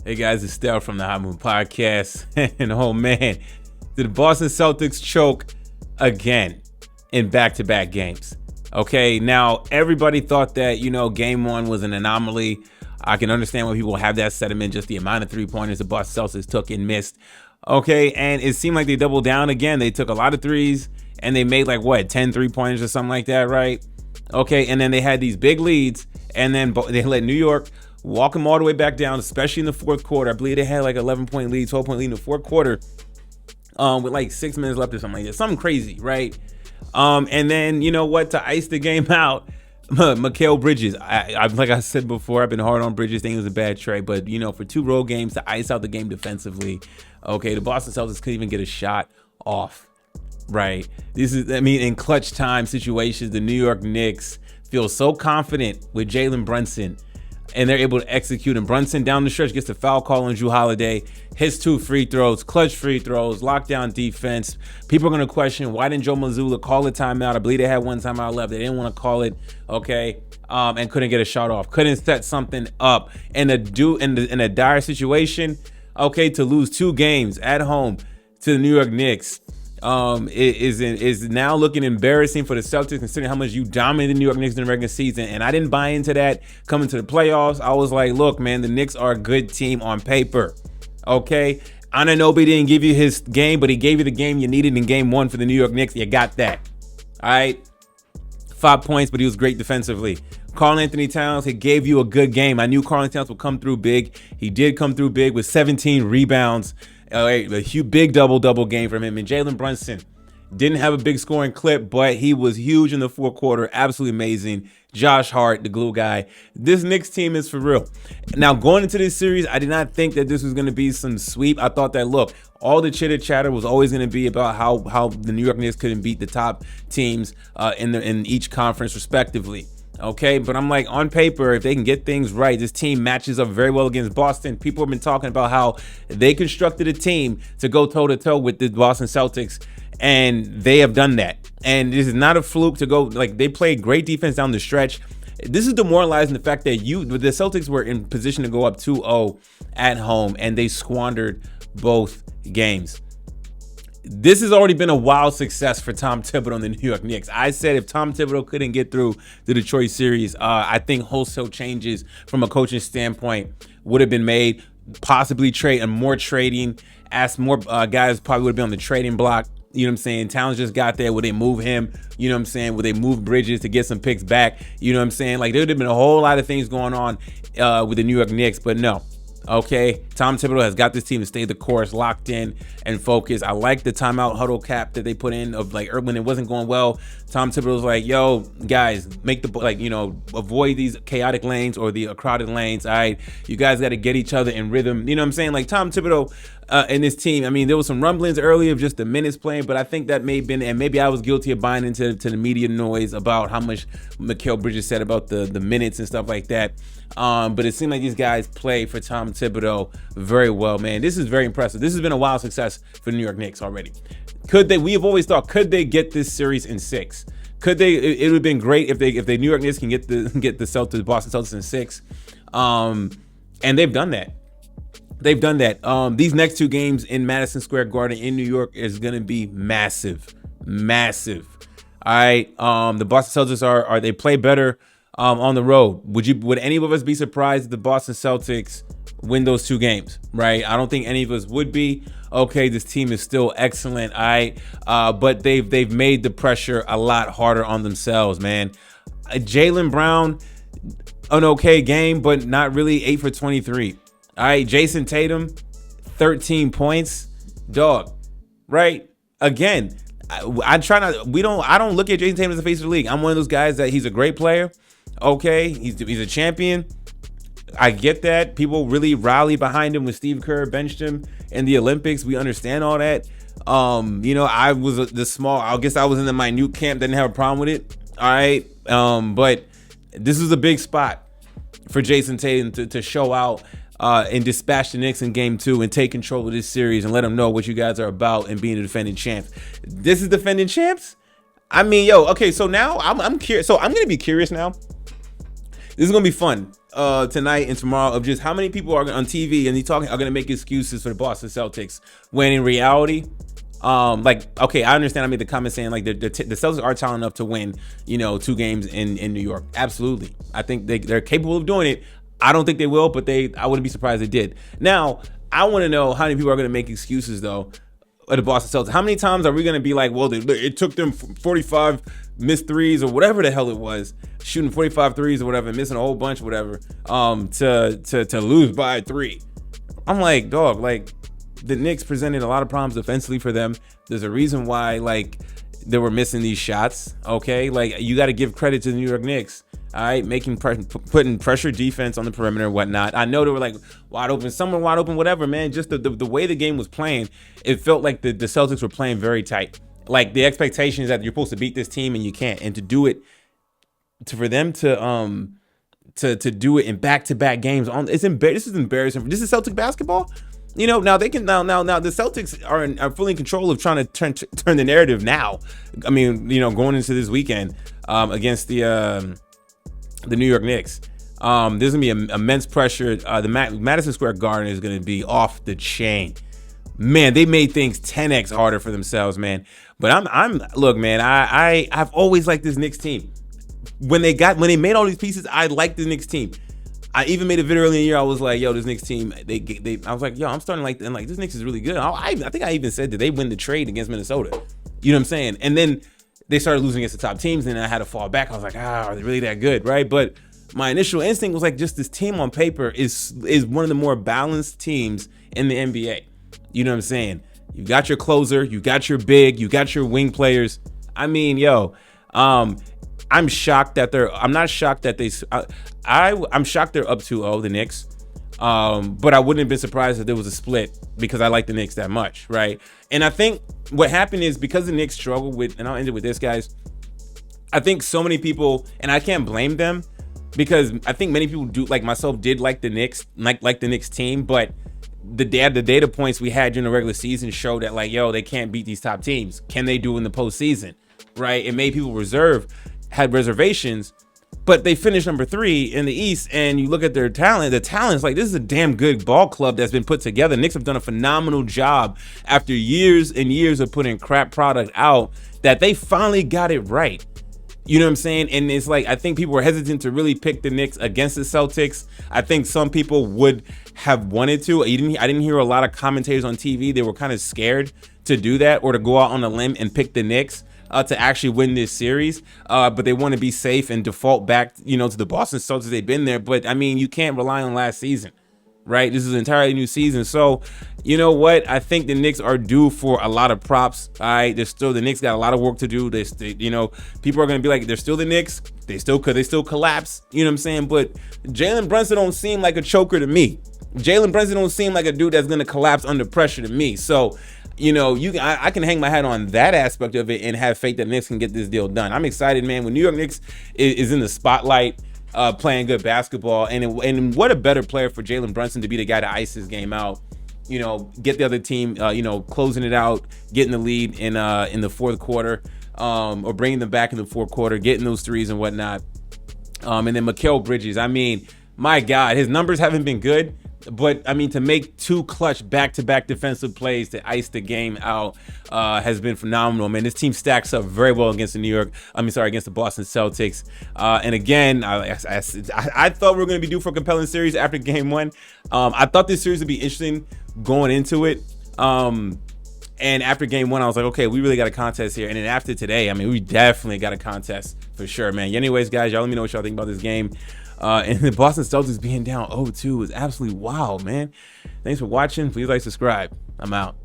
Hey guys, it's Stell from the Hot Moon Podcast. And oh man, did the Boston Celtics choke again in back-to-back games? Okay, now everybody thought that, game one was an anomaly. I can understand why people have that sentiment, just the amount of three-pointers the Boston Celtics took and missed. Okay, and it seemed like they doubled down again. They took a lot of threes, and they made 10 three-pointers or something like that, right? Okay, and then they had these big leads, and then they let New York walk them all the way back down, especially in the fourth quarter. I believe they had 11-point lead, 12-point lead in the fourth quarter with 6 minutes left or something like that. Something crazy, right? And then, to ice the game out, Mikal Bridges. Like I said before, I've been hard on Bridges. Think it was a bad trade, but, for 2 road games to ice out the game defensively, okay, the Boston Celtics couldn't even get a shot off, right? In clutch time situations, the New York Knicks feel so confident with Jalen Brunson, and they're able to execute. And Brunson down the stretch gets the foul call on Jrue Holiday, hits 2 free throws, clutch free throws, lockdown defense. People are going to question, why didn't Joe Mazzulla call a timeout? I believe they had one timeout left. They didn't want to call it, okay, and couldn't get a shot off. Couldn't set something up. In a dire situation, okay, to lose 2 games at home to the New York Knicks, is now looking embarrassing for the Celtics, considering how much you dominated the New York Knicks in the regular season. And I didn't buy into that coming to the playoffs. I was like, look, man, the Knicks are a good team on paper. Okay, Anunoby didn't give you his game, but he gave you the game you needed in game 1 for the New York Knicks. You got that. All right, 5 points, but he was great defensively. Karl-Anthony Towns, he gave you a good game. I knew Karl-Anthony Towns would come through big. He did come through big with 17 rebounds. A huge, big double game from him. And Jalen Brunson didn't have a big scoring clip, but he was huge in the fourth quarter. Absolutely amazing. Josh Hart, the glue guy. This Knicks team is for real. Now, going into this series, I did not think that this was going to be some sweep. I thought that, look, all the chitter chatter was always going to be about how the New York Knicks couldn't beat the top teams in each conference respectively. Okay, but I'm like, on paper, if they can get things right, this team matches up very well against Boston. People have been talking about how they constructed a team to go toe-to-toe with the Boston Celtics, and they have done that. And this is not a fluke to go, they played great defense down the stretch. This is demoralizing, the fact that the Celtics were in position to go up 2-0 at home, and they squandered both games. This has already been a wild success for Tom Thibodeau and the New York Knicks. I said if Tom Thibodeau couldn't get through the Detroit series, I think wholesale changes from a coaching standpoint would have been made. Possibly more trading. Ask more guys probably would have been on the trading block. You know what I'm saying? Towns just got there. Would they move him? You know what I'm saying? Would they move Bridges to get some picks back? You know what I'm saying? There would have been a whole lot of things going on with the New York Knicks, but no. Okay, Tom Thibodeau has got this team to stay the course, locked in and focused. I like the timeout huddle cap that they put in of when it wasn't going well. Tom Thibodeau's like, yo, guys, make avoid these chaotic lanes or the crowded lanes. All right, you guys got to get each other in rhythm. You know what I'm saying? Tom Thibodeau and his team. There was some rumblings earlier of just the minutes playing, but I think that may have been, and maybe I was guilty of buying into the media noise about how much Mikal Bridges said about the minutes and stuff like that. But it seemed like these guys play for Tom Thibodeau very well, man. This is very impressive. This has been a wild success for the New York Knicks already. We have always thought, could they get this series in 6? Could they? It would have been great if the New York Knicks can get the Boston Celtics in 6. And they've done that. These next 2 games in Madison Square Garden in New York is going to be massive. All right. The Boston Celtics they play better on the road. Would any of us be surprised if the Boston Celtics win those 2 games? Right. I don't think any of us would be. Okay, this team is still excellent. All right. But they've made the pressure a lot harder on themselves, man. Jaylen Brown, an okay game, but not really. 8 for 23. All right, Jason Tatum, 13 points, dog. Right? Again, I don't look at Jason Tatum as the face of the league. I'm one of those guys that he's a great player. Okay, he's a champion. I get that. People really rally behind him when Steve Kerr benched him in the Olympics. We understand all that. I was I guess I was in the minute camp, didn't have a problem with it. All right. But this is a big spot for Jason Tatum to show out and dispatch the Knicks in game 2 and take control of this series and let them know what you guys are about and being the defending champs. This is defending champs? Okay, so now I'm curious. So I'm going to be curious now. This is going to be fun. tonight and tomorrow of just how many people are on TV and are going to make excuses for the Boston Celtics when in reality, okay, I understand. I made the comment saying like the Celtics are talented enough to win, 2 games in New York. Absolutely, I think they're capable of doing it. I don't think they will, but I wouldn't be surprised they did. Now, I want to know how many people are going to make excuses though of the Boston Celtics. How many times are we going to be like, well, it took them 45 missed threes or whatever the hell it was, shooting 45 threes or whatever, missing a whole bunch, whatever, to lose by 3. I'm like, dog, like the Knicks presented a lot of problems defensively for them. There's a reason why like they were missing these shots. Okay, like you got to give credit to the New York Knicks. All right, putting pressure defense on the perimeter and whatnot. I know they were like wide open, someone wide open, whatever, man. Just the way the game was playing, it felt like the Celtics were playing very tight. Like the expectation is that you're supposed to beat this team and you can't. And to do it, for them to do it in back-to-back games, this is embarrassing. This is Celtic basketball. Now they can now the Celtics are fully in control of trying to turn the narrative now. I mean, going into this weekend against the New York Knicks. There's gonna be immense pressure. The Madison Square Garden is gonna be off the chain. Man, they made things 10x harder for themselves, man. But look, man, I've always liked this Knicks team. When they made all these pieces, I liked the Knicks team. I even made a video early in the year. I was like, yo, this Knicks team, I was like, yo, I'm starting to like this Knicks is really good. I think I even said that they win the trade against Minnesota. You know what I'm saying? And then they started losing against the top teams, and then I had to fall back. I was like, are they really that good, right? But my initial instinct was like, just this team on paper is one of the more balanced teams in the NBA. You know what I'm saying? You got your closer, you got your big, you got your wing players. I mean, yo, I'm shocked that I'm not shocked that I'm shocked they're up 2-0, the Knicks. But I wouldn't have been surprised if there was a split because I like the Knicks that much, right? And I think what happened is because the Knicks struggled with, and I'll end it with this, guys. I think so many people, and I can't blame them because I think many people do, like myself, did like the Knicks, like the Knicks team, but the data points we had during the regular season showed that like, yo, they can't beat these top teams. Can they do in the postseason, right? It made people had reservations. But they finished number 3 in the East, and you look at their talent. The talent's like, this is a damn good ball club that's been put together. Knicks have done a phenomenal job after years and years of putting crap product out that they finally got it right. You know what I'm saying? And it's like, I think people were hesitant to really pick the Knicks against the Celtics. I think some people would have wanted to. I didn't hear a lot of commentators on TV. They were kind of scared to do that or to go out on a limb and pick the Knicks to actually win this series, but they want to be safe and default back, to the Boston Celtics. They've been there, but I mean, you can't rely on last season, right? This is an entirely new season, so you know what? I think the Knicks are due for a lot of props. All right, the Knicks got a lot of work to do. People are gonna be like, they're still the Knicks. They still collapse. You know what I'm saying? But Jalen Brunson don't seem like a choker to me. Jalen Brunson don't seem like a dude that's gonna collapse under pressure to me. So, I can hang my hat on that aspect of it and have faith that Knicks can get this deal done. I'm excited, man. When New York Knicks is in the spotlight, playing good basketball, and what a better player for Jalen Brunson to be the guy to ice his game out. Get the other team, closing it out, getting the lead in the fourth quarter, or bringing them back in the fourth quarter, getting those threes and whatnot. And then Mikal Bridges. I mean, my God, his numbers haven't been good. But I mean, to make 2 clutch back-to-back defensive plays to ice the game out has been phenomenal, man. This team stacks up very well against against the Boston Celtics. And again, I thought we were going to be due for a compelling series after Game 1. I thought this series would be interesting going into it. And after Game 1, I was like, okay, we really got a contest here. And then after today, I mean, we definitely got a contest for sure, man. Anyways, guys, y'all let me know what y'all think about this game. And the Boston Celtics being down 0-2 is absolutely wild, man. Thanks for watching. Please like, subscribe. I'm out.